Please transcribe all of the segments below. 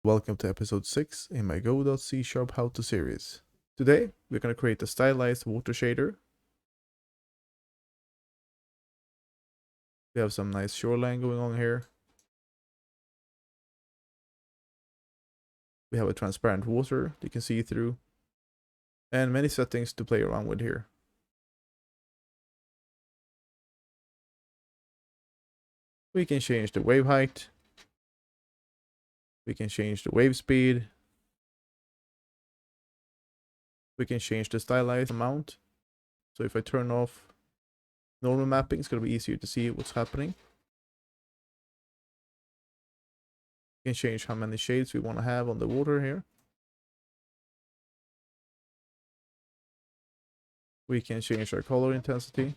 Welcome to episode 6 in my Godot C# How To series. Today, we're going to create a stylized water shader. We have some nice shoreline going on here. We have a transparent water you can see through. And many settings to play around with here. We can change the wave height. We can change the wave speed. We can change the stylized amount. So if I turn off normal mapping, it's going to be easier to see what's happening. We can change how many shades we want to have on the water here. We can change our color intensity.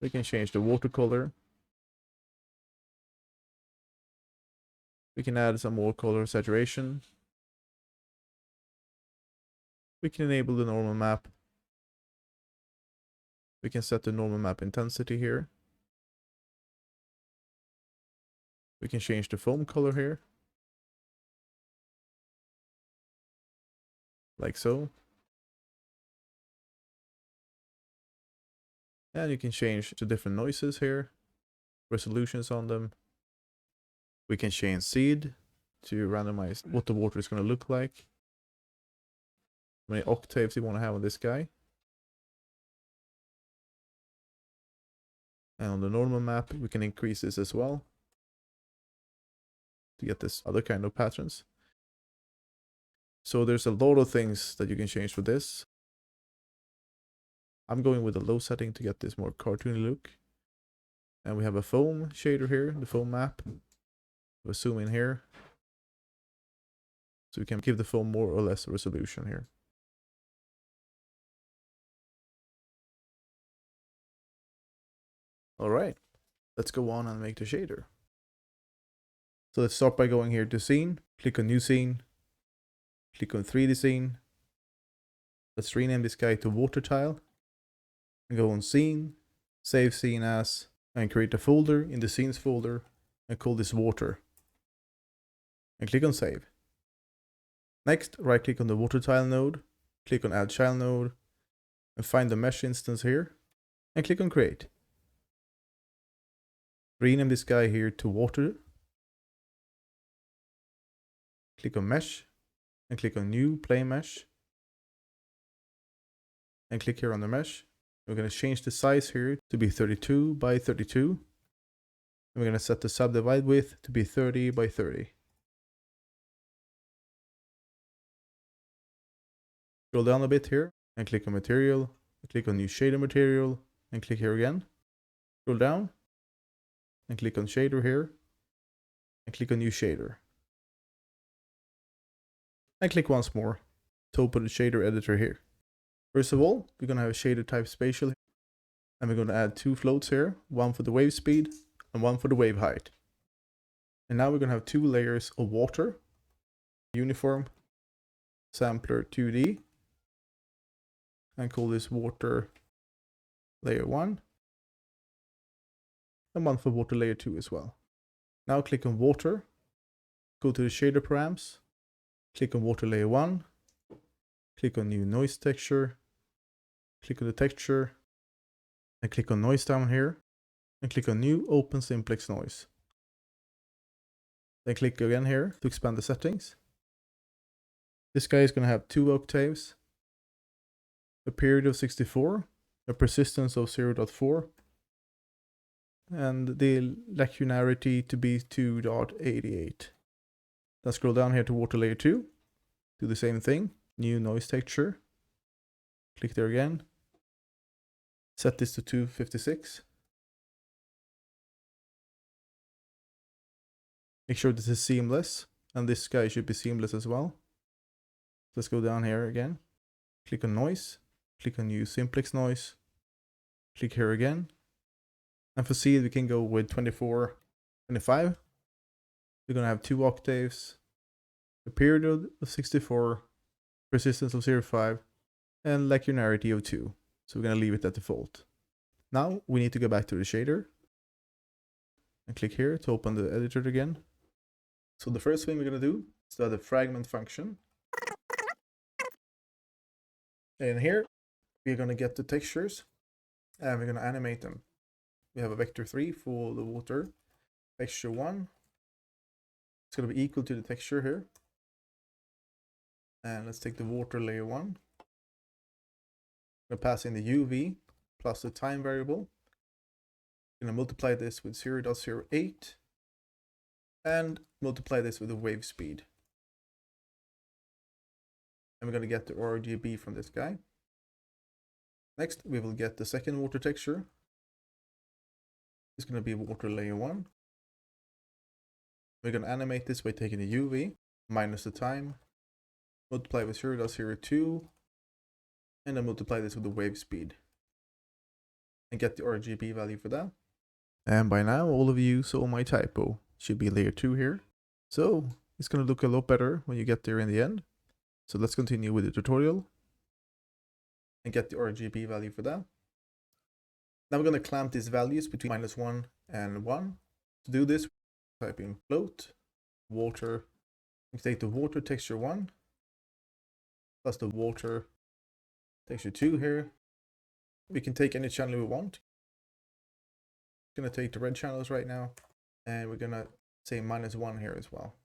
We can change the watercolor. We can add some more color saturation. We can enable the normal map. We can set the normal map intensity here. We can change the foam color here. Like so. And you can change the different noises here. Resolutions on them. We can change seed to randomize what the water is going to look like. How many octaves you want to have on this guy. And on the normal map, we can increase this as well to get this other kind of patterns. So there's a lot of things that you can change for this. I'm going with a low setting to get this more cartoony look. And we have a foam shader here, the foam map. We'll zoom in here. So we can give the foam more or less resolution here. Alright, let's go on and make the shader. So let's start by going here to scene, click on new scene, click on 3D scene. Let's rename this guy to water tile. And go on scene, save scene as, and create a folder in the scenes folder and call this water. And click on save. Next, right click on the water tile node, click on add child node, and find the mesh instance here, and click on create. Rename this guy here to water. Click on mesh, and click on new plane mesh. And click here on the mesh. We're going to change the size here to be 32 by 32. And we're going to set the subdivide width to be 30 by 30. Scroll down a bit here and click on material, click on new shader material and click here again. Scroll down and click on shader here and click on new shader. And click once more to open the shader editor here. First of all, we're going to have a shader type spatial and we're going to add two floats here, one for the wave speed and one for the wave height. And now we're going to have two layers of water, uniform, sampler 2D. And call this water layer 1 and one for water layer 2 as well. Now click on water, go to the shader params, click on water layer 1, click on new noise texture, click on the texture, and click on noise down here, and click on new open simplex noise. Then click again here to expand the settings. This guy is going to have 2 octaves. A period of 64, a persistence of 0.4, and the lacunarity to be 2.88. Then scroll down here to water layer 2, do the same thing, new noise texture, click there again, set this to 256. Make sure this is seamless, and this guy should be seamless as well. Let's go down here again, click on noise. Click on new simplex noise, click here again, and for seed we can go with 24, 25. We're going to have 2 octaves, a period of 64, persistence of 0.5, and lacunarity of 2. So we're going to leave it at default. Now we need to go back to the shader, and click here to open the editor again. So the first thing we're going to do is add a fragment function. And here we're going to get the textures and we're going to animate them. We have a vector 3 for the water. Texture 1. It's going to be equal to the texture here. And let's take the water layer 1. I'm going to pass in the UV plus the time variable. I'm going to multiply this with 0.08 and multiply this with the wave speed. And we're going to get the RGB from this guy. Next, we will get the second water texture. It's going to be water layer 1. We're going to animate this by taking the UV minus the time, multiply with 0.02, and then multiply this with the wave speed. And get the RGB value for that. And by now, all of you saw my typo. It should be layer 2 here. So it's going to look a lot better when you get there in the end. So let's continue with the tutorial and get the RGB value for that. Now we're going to clamp these values between -1 and 1. To do this, type in float, water. We take the water texture 1 plus the water texture 2 here. We can take any channel we want. I'm going to take the red channels right now, and we're going to say -1 here as well.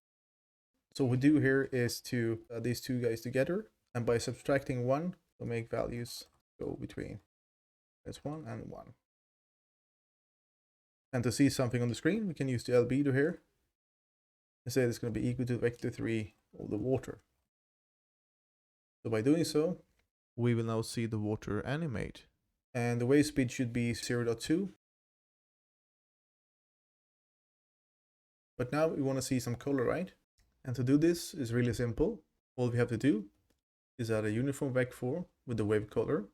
So what we do here is to add these two guys together, and by subtracting 1, we'll make values go between -1 and 1. And to see something on the screen, we can use the albedo here and say it's going to be equal to vector 3 of the water. So by doing so, we will now see the water animate. And the wave speed should be 0.2. But now we want to see some color, right? And to do this is really simple. All we have to do is add a uniform vec4 with the wave color.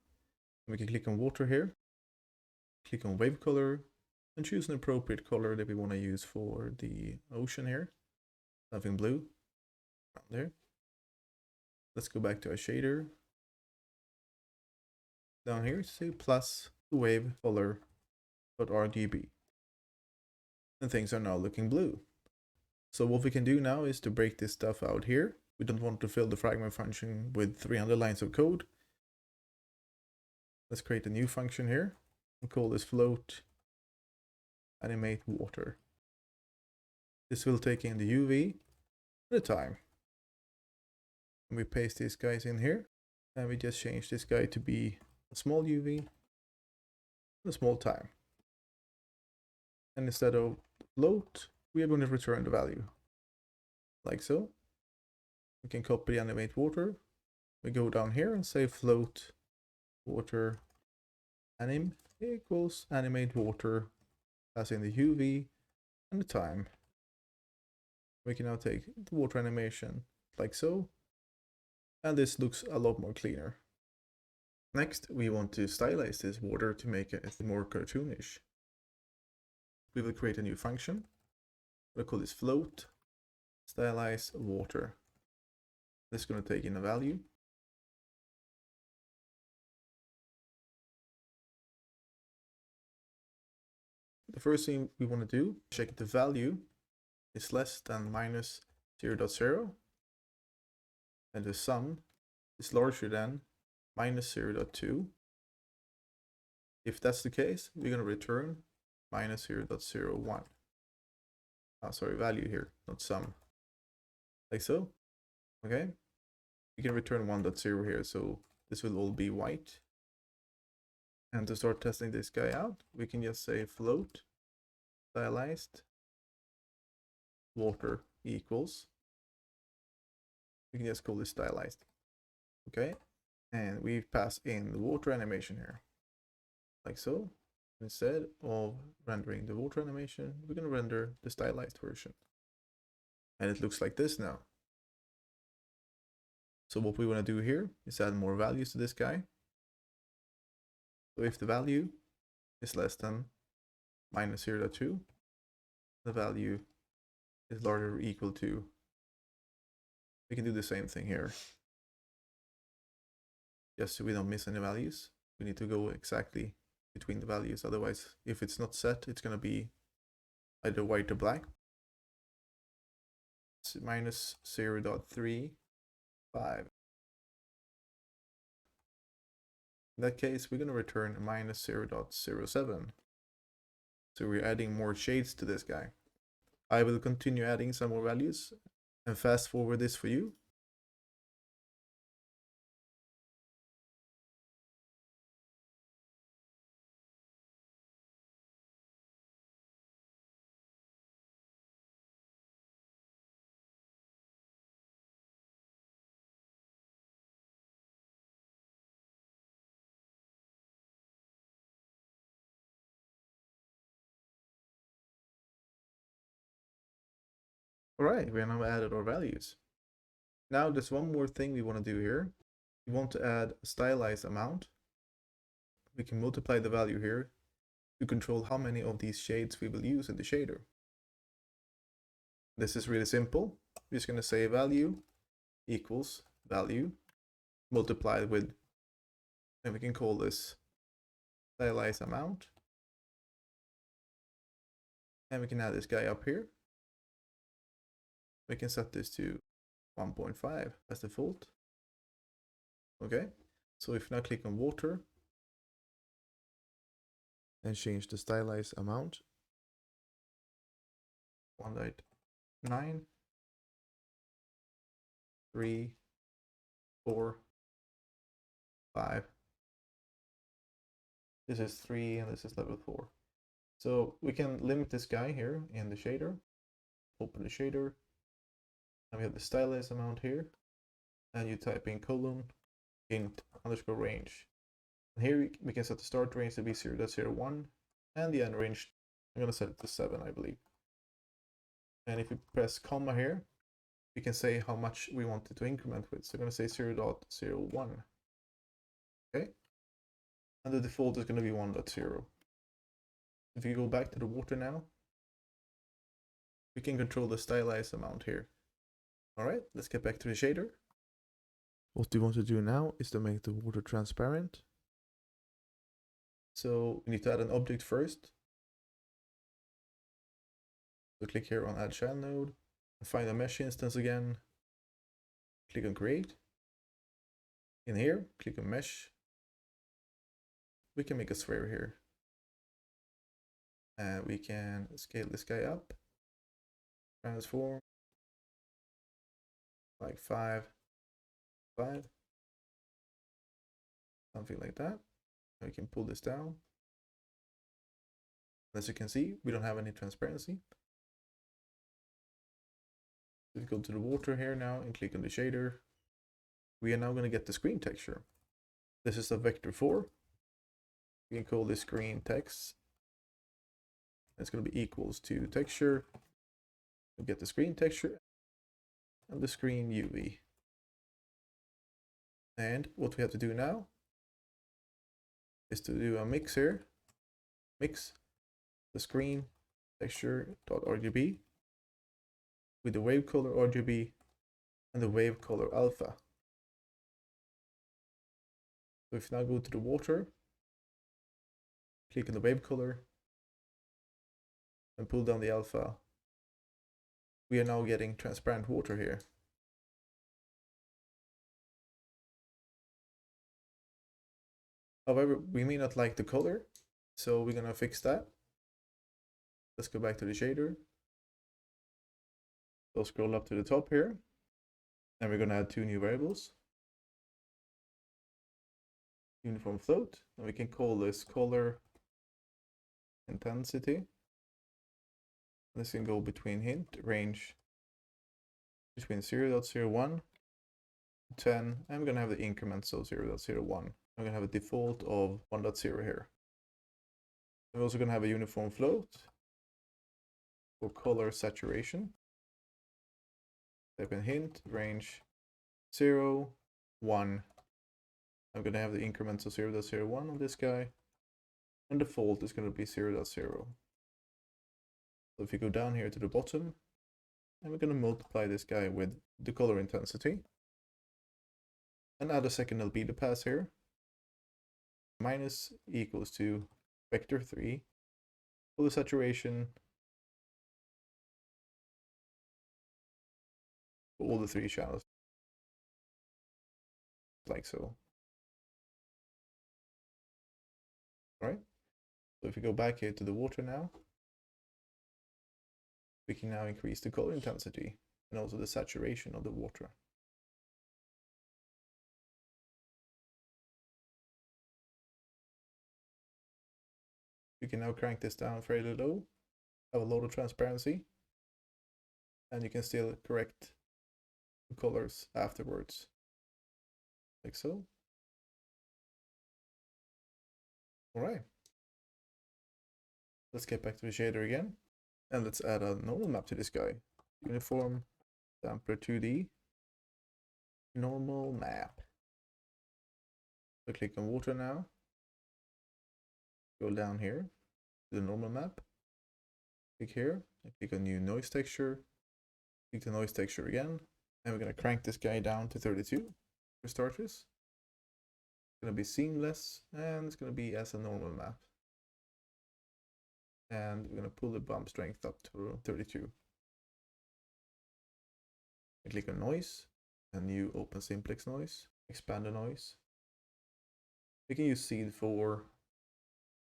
We can click on water here, click on wave color, and choose an appropriate color that we want to use for the ocean here. Something blue around there. Let's go back to our shader. Down here, say plus the wave color.rgb. And things are now looking blue. So what we can do now is to break this stuff out here. We don't want to fill the fragment function with 300 lines of code. Let's create a new function here and call this float animate water. This will take in the UV at a time. And we paste these guys in here, and we just change this guy to be a small UV and a small time. And instead of float, we are going to return the value like so. We can copy animate water. We go down here and say float water anim equals animate water, as in the UV and the time. We can now take the water animation like so, and this looks a lot more cleaner. Next, we want to stylize this water to make it more cartoonish. We will create a new function. We'll call this float Stylize Water. This is going to take in a value. The first thing we want to do, check the value is less than -0.0, and the sum is larger than -0.2. If that's the case, we're going to return -0.01. Value here, not sum. Like so. Okay. We can return 1.0 here, so this will all be white. And to start testing this guy out, we can just say float stylized water equals. We can just call this stylized. Okay. And we pass in the water animation here. Like so. Instead of rendering the water animation, we're going to render the stylized version. And it looks like this now. So what we want to do here is add more values to this guy. So if the value is less than -0.2, the value is larger or equal to, we can do the same thing here. Just so we don't miss any values, we need to go exactly between the values. Otherwise, if it's not set, it's going to be either white or black. minus 0.35. In that case, we're going to return minus 0.07. So we're adding more shades to this guy. I will continue adding some more values and fast forward this for you. Alright, we now added our values. Now there's one more thing we want to do here. We want to add a stylized amount. We can multiply the value here to control how many of these shades we will use in the shader. This is really simple. We're just going to say value equals value multiplied with, and we can call this stylized amount. And we can add this guy up here. We can set this to 1.5 as default. Okay, so if now click on water and change the stylized amount 1.9, 3, 4, 5. This is 3 and this is level 4. So we can limit this guy here in the shader. Open the shader. And we have the stylized amount here. And you type in colon int underscore range. And here we can set the start range to be 0.01 and the end range, I'm going to set it to 7, I believe. And if we press comma here, we can say how much we want it to increment with. So I'm going to say 0.01. Okay. And the default is going to be 1.0. If you go back to the water now, we can control the stylized amount here. Alright, let's get back to the shader. What we want to do now is to make the water transparent. So we need to add an object first. So click here on Add Child Node, and find a mesh instance again. Click on Create. In here, click on Mesh. We can make a sphere here. And we can scale this guy up. Transform. Like 5, 5. Something like that. And we can pull this down. As you can see, we don't have any transparency. We go to the water here now and click on the shader. We are now going to get the screen texture. This is a vector 4. We can call this screen text. It's going to be equals to texture. We'll get the screen texture and the screen UV. And what we have to do now is to do a mix here. Mix the screen texture.rgb with the wave color RGB and the wave color alpha. So if you now go to the water, click on the wave color and pull down the alpha, we are now getting transparent water here. However, we may not like the color, so we're gonna fix that. Let's go back to the shader. So scroll up to the top here, and we're gonna add 2 new variables. Uniform float, and we can call this color intensity. This can go between hint range between 0.01 10. I'm gonna have the increment, so 0.01. I'm gonna have a default of 1.0 here. I'm also gonna have a uniform float for color saturation. Type in hint range 0, 1. I'm gonna have the increment of 0.01 on this guy, and default is gonna be 0.0. So if you go down here to the bottom, and we're gonna multiply this guy with the color intensity, and add a second albedo pass here. Minus equals to vector 3, color saturation, for all the 3 channels, like so. All right. So if we go back here to the water now, we can now increase the color intensity and also the saturation of the water. You can now crank this down fairly low, have a lot of transparency, and you can still correct the colors afterwards, like so. All right. Let's get back to the shader again, and let's add a normal map to this guy. Uniform, Sampler 2D, normal map. So click on water now. Go down here to the normal map. Click here, and click on new noise texture. Click the noise texture again, and we're gonna crank this guy down to 32 for starters. It's gonna be seamless, and it's gonna be as a normal map. And we're gonna pull the bump strength up to 32. I click on noise, a new open simplex noise, expand the noise. We can use seed for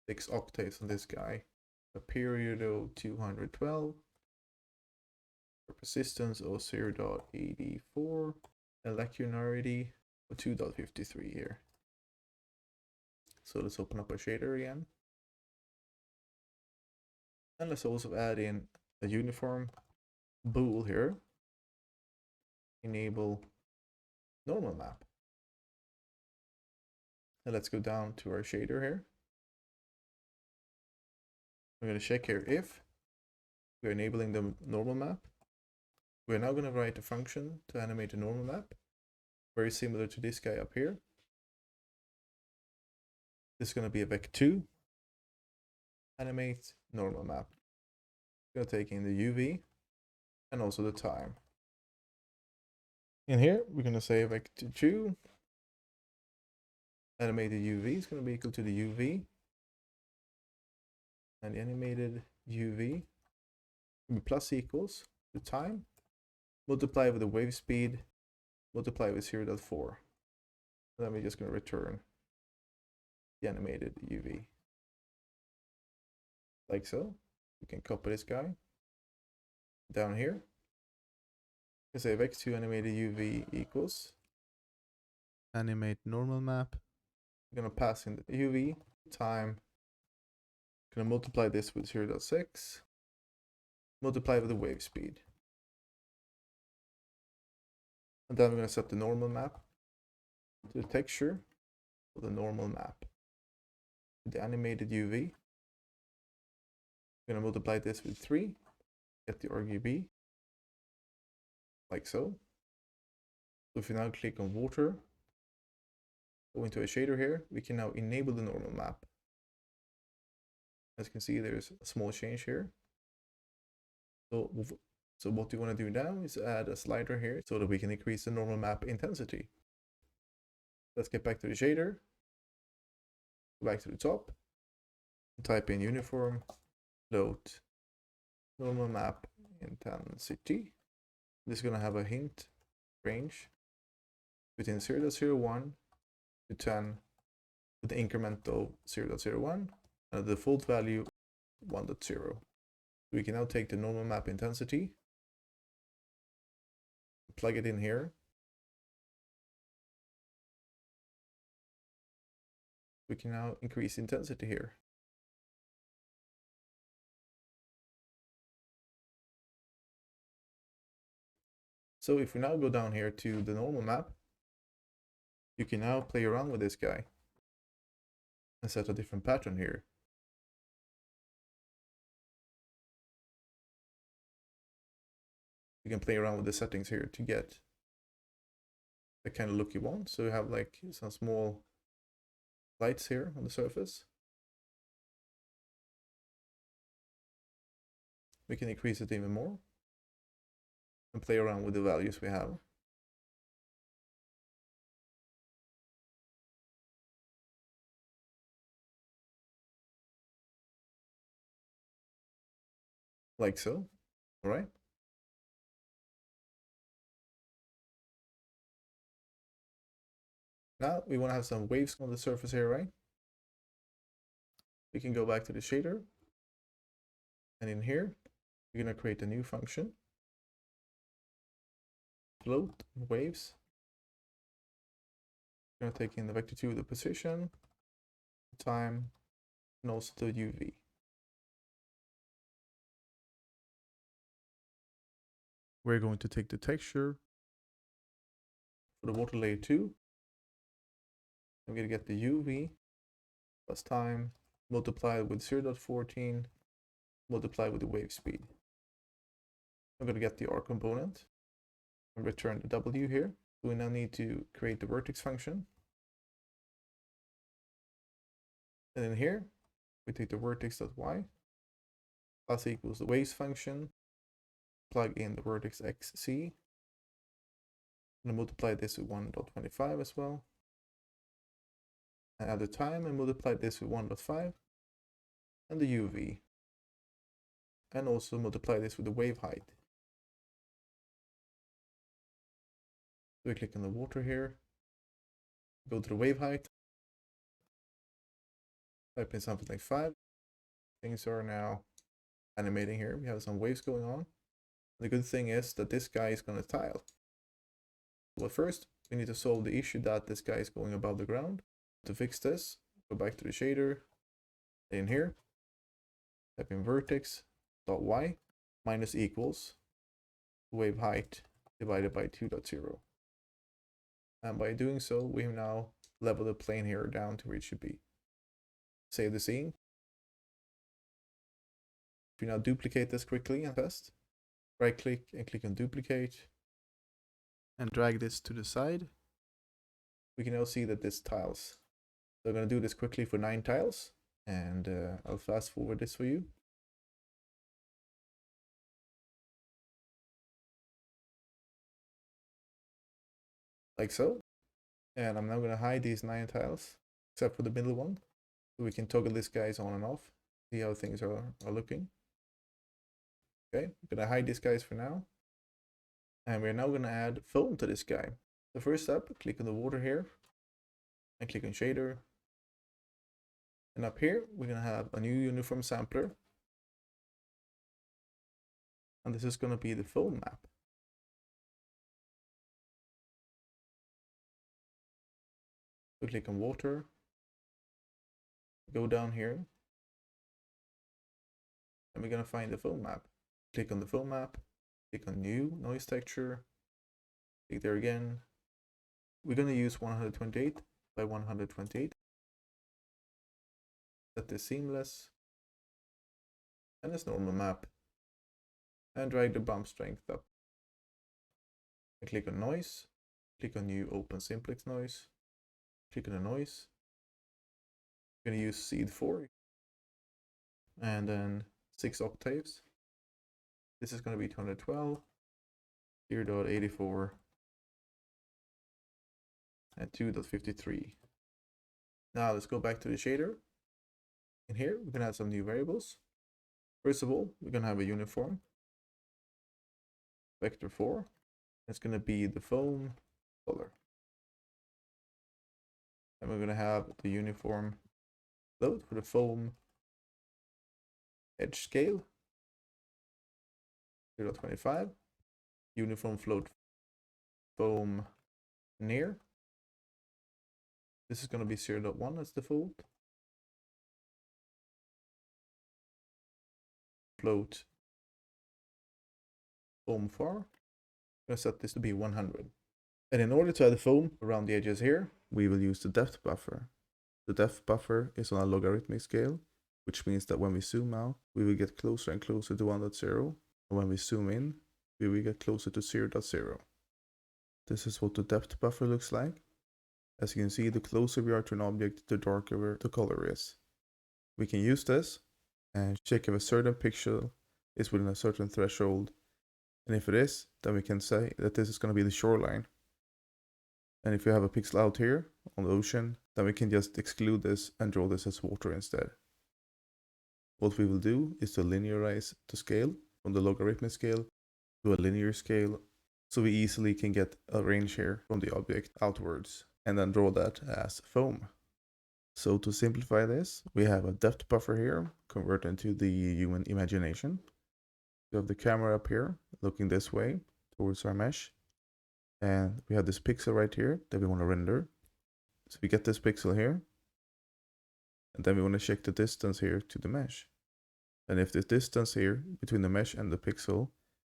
6 octaves on this guy. A period of 212. A persistence of 0.84. A linearity of 2.53 here. So let's open up a shader again. And let's also add in a uniform bool here. Enable normal map. And let's go down to our shader here. We're going to check here if we're enabling the normal map. We're now going to write a function to animate a normal map, very similar to this guy up here. This is going to be a vec2, animate normal map. We're going to take in the UV and also the time. In here, we're going to say vec2, animated UV is going to be equal to the UV, and the animated UV will be plus equals the time, multiply with the wave speed, multiply with 0.4. Then we're just going to return the animated UV. Like so. We can copy this guy down here. We say vec2 animated UV equals animate normal map. We're going to pass in the UV time. Going to multiply this with 0.6. Multiply with the wave speed. And then we're going to set the normal map to the texture of the normal map. With the animated UV, we're going to multiply this with 3, get the RGB, like so. So if you now click on water, go into a shader here, we can now enable the normal map. As you can see, there's a small change here. So what we want to do now is add a slider here so that we can increase the normal map intensity. Let's get back to the shader. Go back to the top. Type in uniform load normal map intensity. This is going to have a hint range between 0.01 to 10 with the increment of 0.01 and the default value 1.0. We can now take the normal map intensity, plug it in here. We can now increase intensity here. So if we now go down here to the normal map, you can now play around with this guy and set a different pattern here. You can play around with the settings here to get the kind of look you want. So you have like some small lights here on the surface. We can increase it even more and play around with the values we have. Like so. All right. Now we want to have some waves on the surface here, right? We can go back to the shader. And in here, we're going to create a new function. Float waves. We're going to take in the vector 2, the position, time, and also the UV. We're going to take the texture for the water layer 2. I'm going to get the UV plus time, multiply it with 0.14, multiply with the wave speed. I'm going to get the R component and return the W here. So we now need to create the vertex function. And in here, we take the vertex.y plus equals the waves function, plug in the vertex xc, and multiply this with 1.25 as well. And add the time and multiply this with 1.5 and the UV. And also multiply this with the wave height. So we click on the water here, go to the wave height, type in something like 5. Things are now animating here. We have some waves going on. The good thing is that this guy is going to tile. But first, we need to solve the issue that this guy is going above the ground. To fix this, go back to the shader, in here, type in vertex.y minus equals wave height divided by 2.0. And by doing so, we have now leveled the plane here down to where it should be. Save the scene. If you now duplicate this quickly and test, right click and click on duplicate and drag this to the side, we can now see that this tiles. So I'm going to do this quickly for 9 tiles, and I'll fast forward this for you. Like so. And I'm now going to hide these 9 tiles, except for the middle one. So we can toggle these guys on and off, see how things are looking. Okay, I'm going to hide these guys for now. And we're now going to add foam to this guy. The first step, click on the water here, and click on shader. And up here, we're going to have a new uniform sampler. And this is going to be the foam map. So click on water, go down here, and we're going to find the foam map. Click on the foam map, click on new noise texture, click there again. We're going to use 128 by 128. Set this seamless, and this normal map, and drag the bump strength up. And click on noise, click on new open simplex noise, click on the noise. I'm going to use seed 4, and then 6 octaves. This is going to be 212, 0.84, and 2.53. Now let's go back to the shader. In here, we can add some new variables. First of all, we're going to have a uniform vector 4. It's going to be the foam color. And we're going to have the uniform float for the foam edge scale, 0.25. Uniform float foam near. This is going to be 0.1 as default. Float foam far. I'm going to set this to be 100. And in order to add the foam around the edges here, we will use the depth buffer. The depth buffer is on a logarithmic scale, which means that when we zoom out, we will get closer and closer to 1.0. And when we zoom in, we will get closer to 0.0. This is what the depth buffer looks like. As you can see, the closer we are to an object, the darker the color is. We can use this and check if a certain pixel is within a certain threshold. And if it is, then we can say that this is going to be the shoreline. And if you have a pixel out here on the ocean, then we can just exclude this and draw this as water instead. What we will do is to linearize the scale from the logarithmic scale to a linear scale, so we easily can get a range here from the object outwards. and then draw that as foam. So to simplify this, we have a depth buffer here, convert into the human imagination. We have the camera up here, looking this way towards our mesh. And we have this pixel right here that we want to render. So we get this pixel here. And then we want to check the distance here to the mesh. And if the distance here between the mesh and the pixel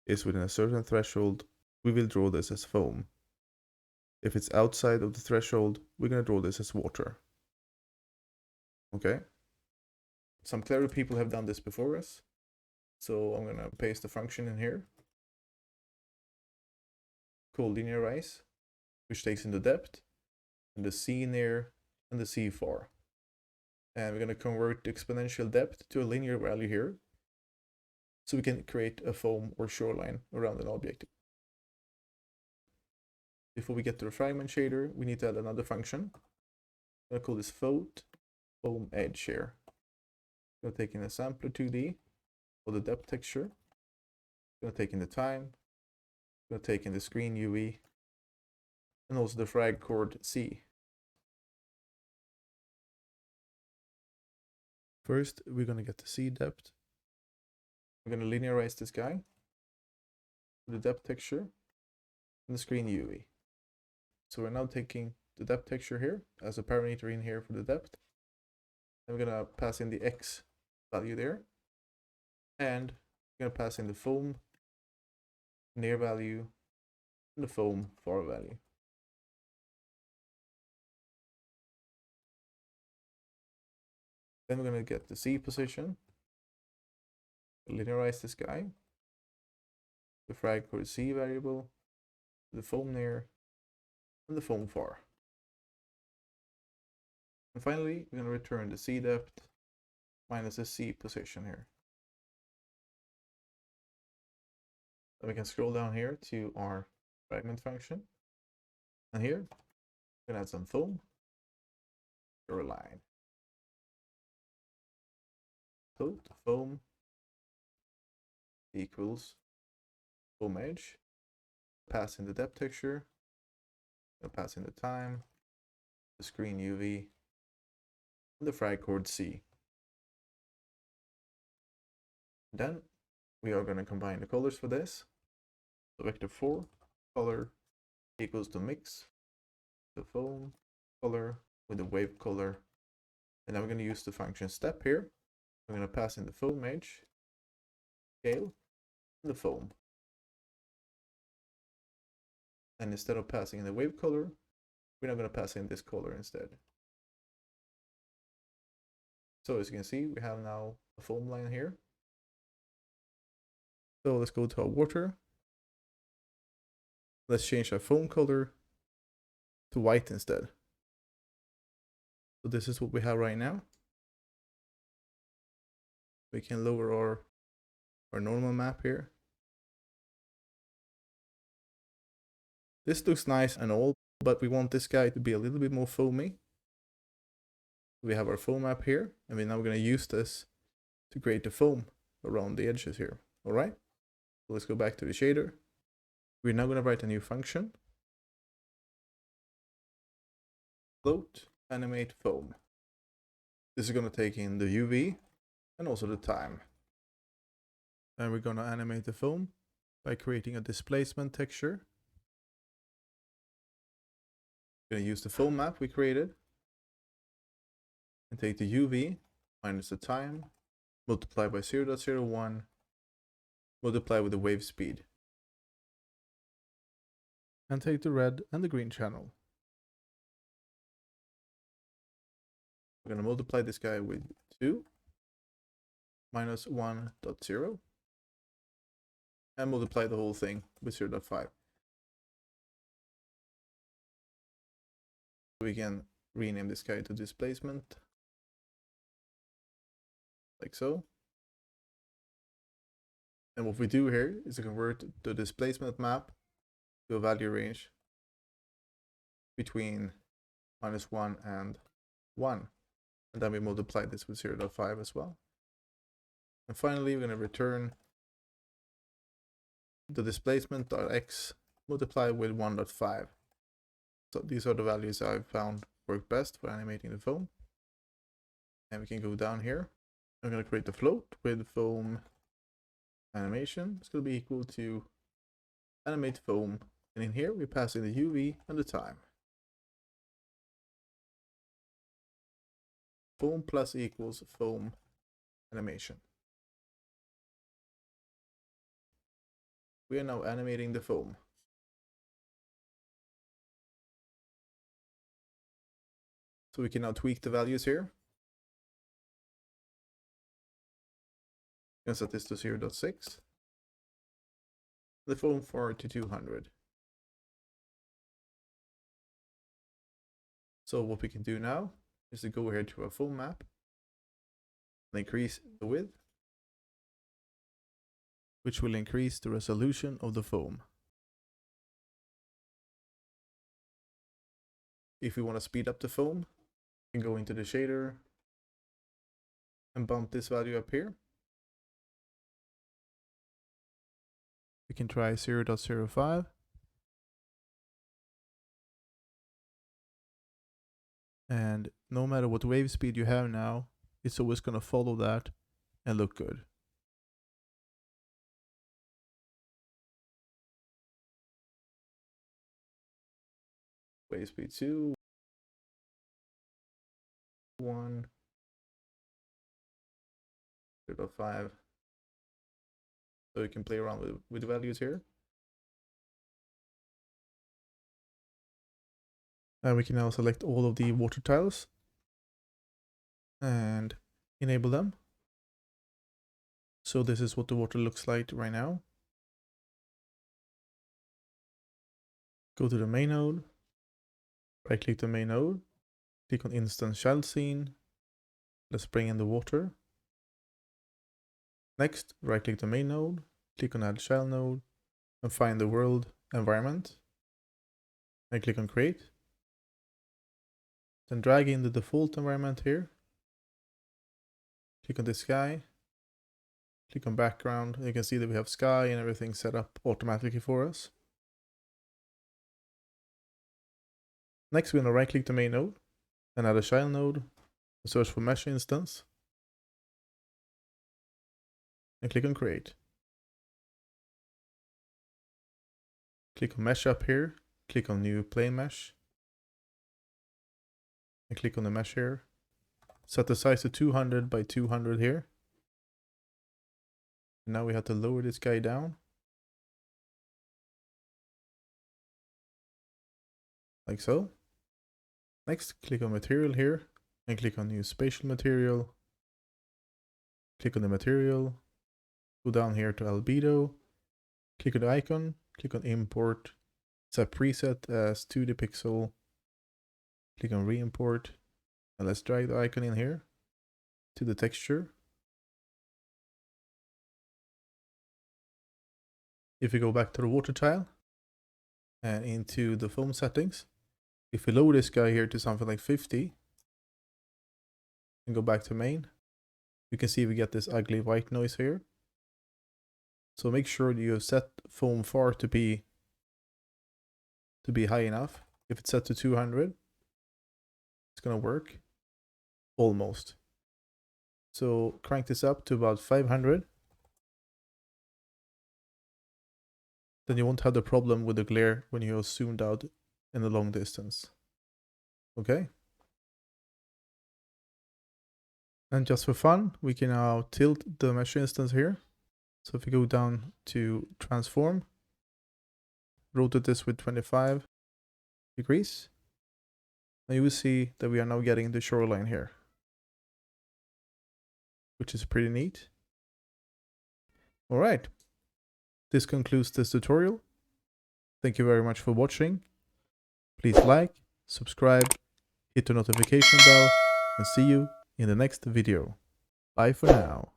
is within a certain threshold, we will draw this as foam. If it's outside of the threshold, we're going to draw this as water. Okay? Some clever people have done this before us. So I'm going to paste the function in here called linearize, which takes in the depth, and the C near, and the C far. And we're going to convert the exponential depth to a linear value here, so we can create a foam or shoreline around an object. Before we get to the fragment shader, we need to add another function. I'm going to call this float foam edge here. I'm going to take in a sampler 2D for the depth texture. I'm going to take in the time. I'm going to take in the screen UV, and also the frag chord C. First, we're going to get the C depth. We're going to linearize this guy, the depth texture, and the screen UV. So we're now taking the depth texture here as a parameter in here for the depth. And we're going to pass in the X value there. And we're going to pass in the foam near value and the foam far value. Then we're going to get the C position, linearize this guy, the frag chord C variable, the foam near, and the foam far. And finally, we're going to return the C depth minus the C position here. Then we can scroll down here to our fragment function. And here, we're going to add some foam, Shoreline. Float foam equals foam edge. Pass in the depth texture. Pass in the time, the screen UV, and the frag chord C. Then we are going to combine the colors for this. So vector 4 color equals to mix the foam color with the wave color. And then we're going to use the function step here. I'm going to pass in the foam edge, scale, and the foam. And instead of passing in the wave color, we're now going to pass in this color instead. So as you can see, we have now a foam line here. So let's go to our water. Let's change our foam color to white instead. So this is what we have right now. We can lower our normal map here. This looks nice and all, but we want this guy to be a little bit more foamy. We have our foam map here, and we're now going to use this to create the foam around the edges here. All right, so let's go back to the shader. We're now going to write a new function. Float animate foam. This is going to take in the UV and also the time. And we're going to animate the foam by creating a displacement texture. We're going to use the foam map we created and take the UV minus the time, multiply by 0.01, multiply with the wave speed. And take the red and the green channel. We're going to multiply this guy with 2 minus 1.0 and multiply the whole thing with 0.5. We can rename this guy to displacement, like so. And what we do here is to convert the displacement map to a value range between -1 and 1. And then we multiply this with 0.5 as well. And finally, we're going to return the displacement.x multiplied with 1.5. So these are the values I've found work best for animating the foam. And we can go down here. I'm going to create the float with foam animation. It's going to be equal to animate foam. And in here we pass in the UV and the time. Foam plus equals foam animation. We are now animating the foam. So we can now tweak the values here. You can set this to 0.6. The foam forward to 200. So what we can do now is to go here to our foam map and increase the width, which will increase the resolution of the foam. If we want to speed up the foam, we can go into the shader and bump this value up here. We can try 0.05. And no matter what wave speed you have now, it's always going to follow that and look good. Wave speed 2, 1, 0.5. So you can play around with the values here. And we can now select all of the water tiles and enable them. So this is what the water looks like right now. Go to the main node, right click the main node, click on instance child scene. Let's bring in the water. Next, right click the main node, click on add child node, and find the world environment. And click on create. Then drag in the default environment here. Click on the sky. Click on background. You can see that we have sky and everything set up automatically for us. Next, we're going to right click the main node and add a child node and search for mesh instance. And click on create. Click on mesh up here. Click on new plane mesh. And click on the mesh here. Set the size to 200 by 200 here. And now we have to lower this guy down. Like so. Next, click on material here and click on new spatial material. Click on the material. Go down here to albedo. Click on the icon. Click on import. Set preset as 2D pixel. Click on re-import. And let's drag the icon in here to the texture. If we go back to the water tile and into the foam settings, if we lower this guy here to something like 50 and go back to main, you can see we get this ugly white noise here. So make sure that you have set foam far to be high enough. If it's set to 200, it's gonna work almost. So crank this up to about 500. Then you won't have the problem with the glare when you're zoomed out in the long distance. Okay. And just for fun, we can now tilt the mesh instance here. So if we go down to transform, rotate this with 25 degrees, and you will see that we are now getting the shoreline here, which is pretty neat. All right. This concludes this tutorial. Thank you very much for watching. Please like, subscribe, hit the notification bell, and see you in the next video. Bye for now.